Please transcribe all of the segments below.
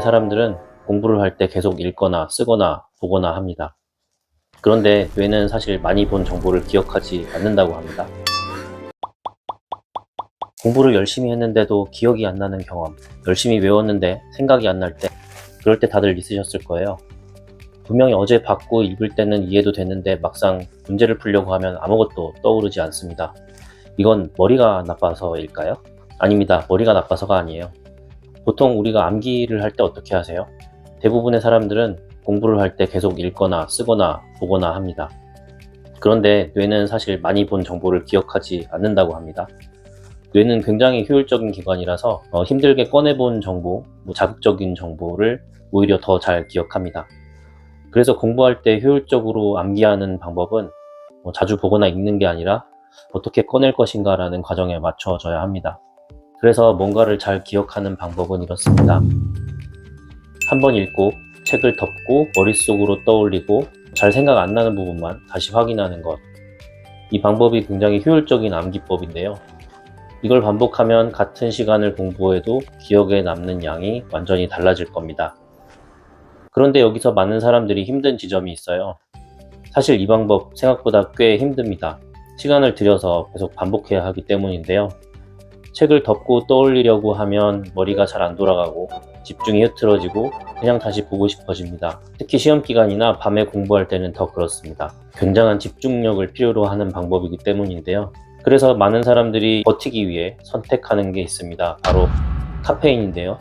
사람들은 공부를 할 때 계속 읽거나 쓰거나 보거나 합니다. 그런데 뇌는 사실 많이 본 정보를 기억하지 않는다고 합니다. 공부를 열심히 했는데도 기억이 안 나는 경험, 열심히 외웠는데 생각이 안 날 때, 그럴 때 다들 있으셨을 거예요. 분명히 어제 봤고 읽을 때는 이해도 되는데 막상 문제를 풀려고 하면 아무것도 떠오르지 않습니다. 이건 머리가 나빠서일까요? 아닙니다. 머리가 나빠서가 아니에요. 보통 우리가 암기를 할 때 어떻게 하세요? 대부분의 사람들은 공부를 할 때 계속 읽거나 쓰거나 보거나 합니다. 그런데 뇌는 사실 많이 본 정보를 기억하지 않는다고 합니다. 뇌는 굉장히 효율적인 기관이라서 힘들게 꺼내본 정보, 자극적인 정보를 오히려 더 잘 기억합니다. 그래서 공부할 때 효율적으로 암기하는 방법은 자주 보거나 읽는 게 아니라 어떻게 꺼낼 것인가 라는 과정에 맞춰져야 합니다. 그래서 뭔가를 잘 기억하는 방법은 이렇습니다. 한번 읽고 책을 덮고 머릿속으로 떠올리고 잘 생각 안 나는 부분만 다시 확인하는 것. 이 방법이 굉장히 효율적인 암기법인데요. 이걸 반복하면 같은 시간을 공부해도 기억에 남는 양이 완전히 달라질 겁니다. 그런데 여기서 많은 사람들이 힘든 지점이 있어요. 사실 이 방법 생각보다 꽤 힘듭니다. 시간을 들여서 계속 반복해야 하기 때문인데요. 책을 덮고 떠올리려고 하면 머리가 잘 안 돌아가고 집중이 흐트러지고 그냥 다시 보고 싶어집니다. 특히 시험 기간이나 밤에 공부할 때는 더 그렇습니다. 굉장한 집중력을 필요로 하는 방법이기 때문인데요. 그래서 많은 사람들이 버티기 위해 선택하는 게 있습니다. 바로 카페인인데요.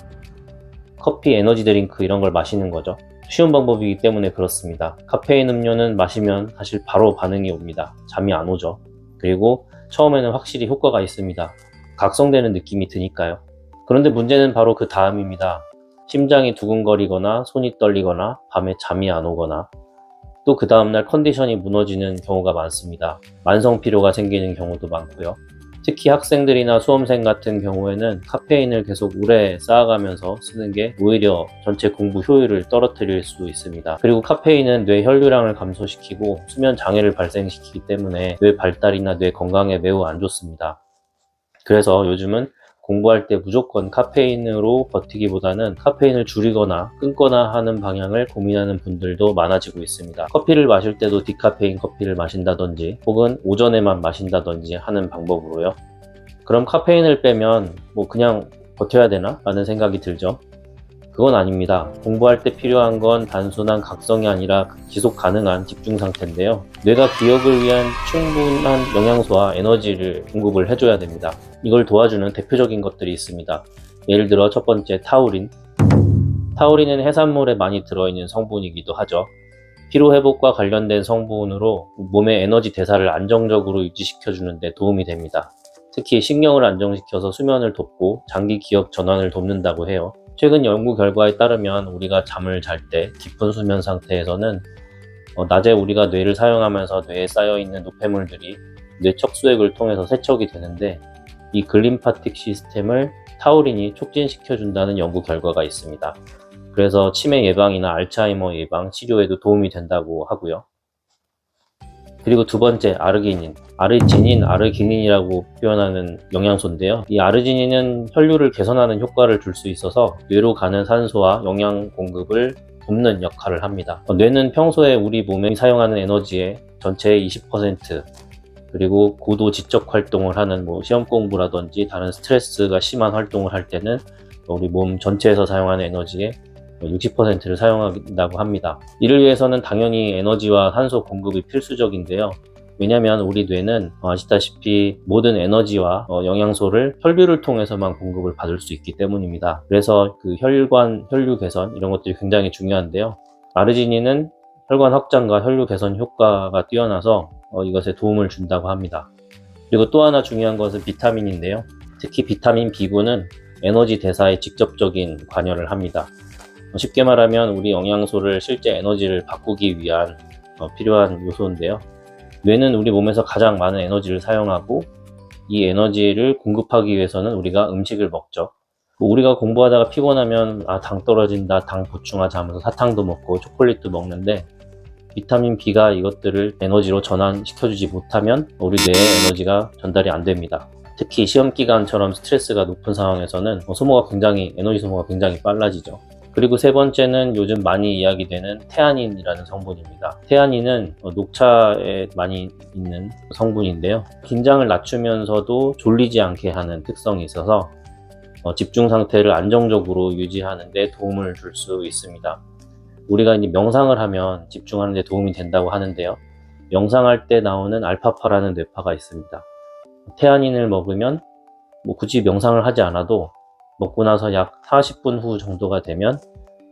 커피, 에너지 드링크 이런 걸 마시는 거죠. 쉬운 방법이기 때문에 그렇습니다. 카페인 음료는 마시면 사실 바로 반응이 옵니다. 잠이 안 오죠. 그리고 처음에는 확실히 효과가 있습니다. 각성되는 느낌이 드니까요. 그런데 문제는 바로 그 다음입니다. 심장이 두근거리거나 손이 떨리거나 밤에 잠이 안 오거나 또 그 다음날 컨디션이 무너지는 경우가 많습니다. 만성 피로가 생기는 경우도 많고요. 특히 학생들이나 수험생 같은 경우에는 카페인을 계속 오래 쌓아가면서 쓰는 게 오히려 전체 공부 효율을 떨어뜨릴 수 있습니다. 그리고 카페인은 뇌 혈류량을 감소시키고 수면 장애를 발생시키기 때문에 뇌 발달이나 뇌 건강에 매우 안 좋습니다. 그래서 요즘은 공부할 때 무조건 카페인으로 버티기보다는 카페인을 줄이거나 끊거나 하는 방향을 고민하는 분들도 많아지고 있습니다. 커피를 마실 때도 디카페인 커피를 마신다든지 혹은 오전에만 마신다든지 하는 방법으로요. 그럼 카페인을 빼면 그냥 버텨야 되나? 라는 생각이 들죠. 그건 아닙니다. 공부할 때 필요한 건 단순한 각성이 아니라 지속 가능한 집중 상태인데요. 뇌가 기억을 위한 충분한 영양소와 에너지를 공급을 해줘야 됩니다. 이걸 도와주는 대표적인 것들이 있습니다. 예를 들어 첫 번째 타우린. 타우린은 해산물에 많이 들어있는 성분이기도 하죠. 피로회복과 관련된 성분으로 몸의 에너지 대사를 안정적으로 유지시켜주는 데 도움이 됩니다. 특히 신경을 안정시켜서 수면을 돕고 장기 기억 전환을 돕는다고 해요. 최근 연구 결과에 따르면 우리가 잠을 잘 때 깊은 수면 상태에서는 낮에 우리가 뇌를 사용하면서 뇌에 쌓여있는 노폐물들이 뇌 척수액을 통해서 세척이 되는데 이 글림파틱 시스템을 타우린이 촉진시켜준다는 연구 결과가 있습니다. 그래서 치매 예방이나 알츠하이머 예방, 치료에도 도움이 된다고 하고요. 그리고 두 번째, 아르기닌. 아르기닌이라고 표현하는 영양소인데요. 이 아르기닌은 혈류를 개선하는 효과를 줄 수 있어서 뇌로 가는 산소와 영양 공급을 돕는 역할을 합니다. 뇌는 평소에 우리 몸에 사용하는 에너지의 전체의 20%, 그리고 고도 지적 활동을 하는 시험 공부라든지 다른 스트레스가 심한 활동을 할 때는 우리 몸 전체에서 사용하는 에너지의 60%를 사용한다고 합니다. 이를 위해서는 당연히 에너지와 산소 공급이 필수적인데요. 왜냐하면 우리 뇌는 아시다시피 모든 에너지와 영양소를 혈류를 통해서만 공급을 받을 수 있기 때문입니다. 그래서 그 혈관, 혈류 개선 이런 것들이 굉장히 중요한데요. 아르지닌은 혈관 확장과 혈류 개선 효과가 뛰어나서 이것에 도움을 준다고 합니다. 그리고 또 하나 중요한 것은 비타민인데요. 특히 비타민 B9는 에너지 대사에 직접적인 관여를 합니다. 쉽게 말하면 우리 영양소를 실제 에너지를 바꾸기 위한 필요한 요소인데요. 뇌는 우리 몸에서 가장 많은 에너지를 사용하고 이 에너지를 공급하기 위해서는 우리가 음식을 먹죠. 우리가 공부하다가 피곤하면 당 떨어진다, 당 보충하자 하면서 사탕도 먹고 초콜릿도 먹는데 비타민 B가 이것들을 에너지로 전환시켜주지 못하면 우리 뇌에 에너지가 전달이 안 됩니다. 특히 시험 기간처럼 스트레스가 높은 상황에서는 에너지 소모가 굉장히 빨라지죠. 그리고 세 번째는 요즘 많이 이야기되는 테아닌이라는 성분입니다. 테아닌은 녹차에 많이 있는 성분인데요. 긴장을 낮추면서도 졸리지 않게 하는 특성이 있어서 집중 상태를 안정적으로 유지하는 데 도움을 줄 수 있습니다. 우리가 이제 명상을 하면 집중하는 데 도움이 된다고 하는데요. 명상할 때 나오는 알파파라는 뇌파가 있습니다. 테아닌을 먹으면 굳이 명상을 하지 않아도 먹고 나서 약 40분 후 정도가 되면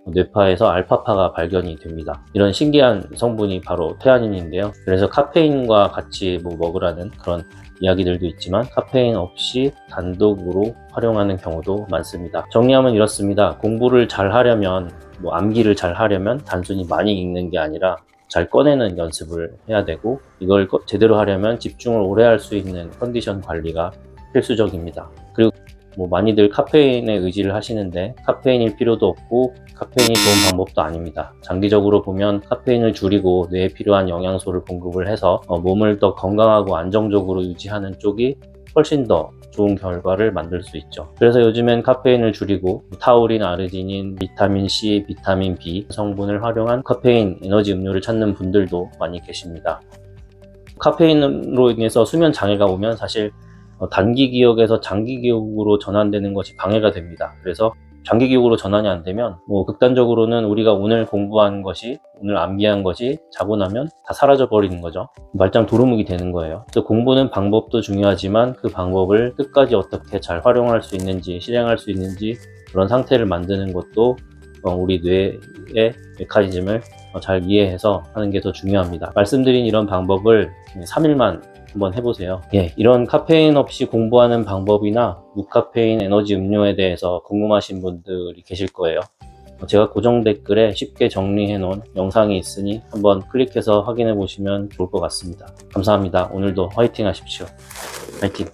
뇌파에서 알파파가 발견이 됩니다. 이런 신기한 성분이 바로 테아닌인데요. 그래서 카페인과 같이 먹으라는 그런 이야기들도 있지만 카페인 없이 단독으로 활용하는 경우도 많습니다. 정리하면 이렇습니다. 공부를 잘 하려면, 암기를 잘 하려면 단순히 많이 읽는 게 아니라 잘 꺼내는 연습을 해야 되고, 이걸 제대로 하려면 집중을 오래 할 수 있는 컨디션 관리가 필수적입니다. 그리고 많이들 카페인에 의지를 하시는데 카페인일 필요도 없고 카페인이 좋은 방법도 아닙니다. 장기적으로 보면 카페인을 줄이고 뇌에 필요한 영양소를 공급을 해서 몸을 더 건강하고 안정적으로 유지하는 쪽이 훨씬 더 좋은 결과를 만들 수 있죠. 그래서 요즘엔 카페인을 줄이고 타우린, 아르지닌, 비타민 C, 비타민 B 성분을 활용한 카페인 에너지 음료를 찾는 분들도 많이 계십니다. 카페인으로 인해서 수면 장애가 오면 사실 단기 기억에서 장기 기억으로 전환되는 것이 방해가 됩니다. 그래서 장기 기억으로 전환이 안 되면 극단적으로는 우리가 오늘 공부한 것이, 오늘 암기한 것이 자고 나면 다 사라져 버리는 거죠. 말짱 도루묵이 되는 거예요. 그래서 공부는 방법도 중요하지만 그 방법을 끝까지 어떻게 잘 활용할 수 있는지, 실행할 수 있는지 그런 상태를 만드는 것도 우리 뇌의 메커니즘을 잘 이해해서 하는 게 더 중요합니다. 말씀드린 이런 방법을 3일만 한번 해보세요. 이런 카페인 없이 공부하는 방법이나 무카페인 에너지 음료에 대해서 궁금하신 분들이 계실 거예요. 제가 고정 댓글에 쉽게 정리해 놓은 영상이 있으니 한번 클릭해서 확인해 보시면 좋을 것 같습니다. 감사합니다. 오늘도 화이팅 하십시오. 화이팅!